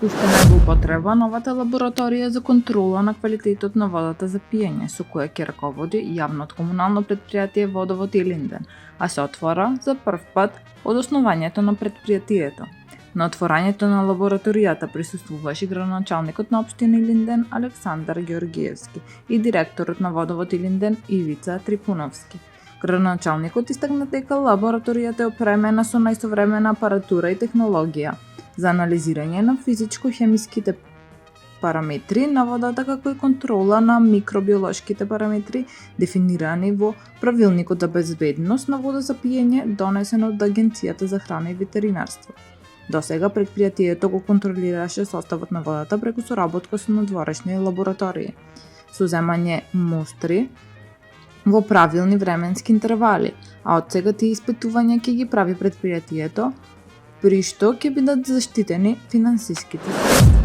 пуштена во употреба новата лабораторија за контрола на квалитетот на водата за пиење, со која ќе раководи јавното комунално предпријатие Водовод Илинден, а се отвора за прв пат од основањето на предпријатието. На отворањето на лабораторијата присуствуваше градоначалникот на општина Илинден Александар Ѓоргиевски и директорот на Водовод Илинден Ивица Трипуновски. Градоначалникот истакна дека лабораторијата е опремена со најсовремена апаратура и технологија за анализирање на физичко-хемиските параметри на водата, како и контрола на микробиолошките параметри дефинирани во Правилникот за безбедност на вода за пиење, донесен од Агенцијата за храна и ветеринарство. Досега предпријатието го контролираше составот на водата преку соработка со надворешни лаборатории, со земање мостри во правилни временски интервали, а од сега тие испитувања ќе ги прави предпријатието, при што ќе бидат заштитени финансиските средства.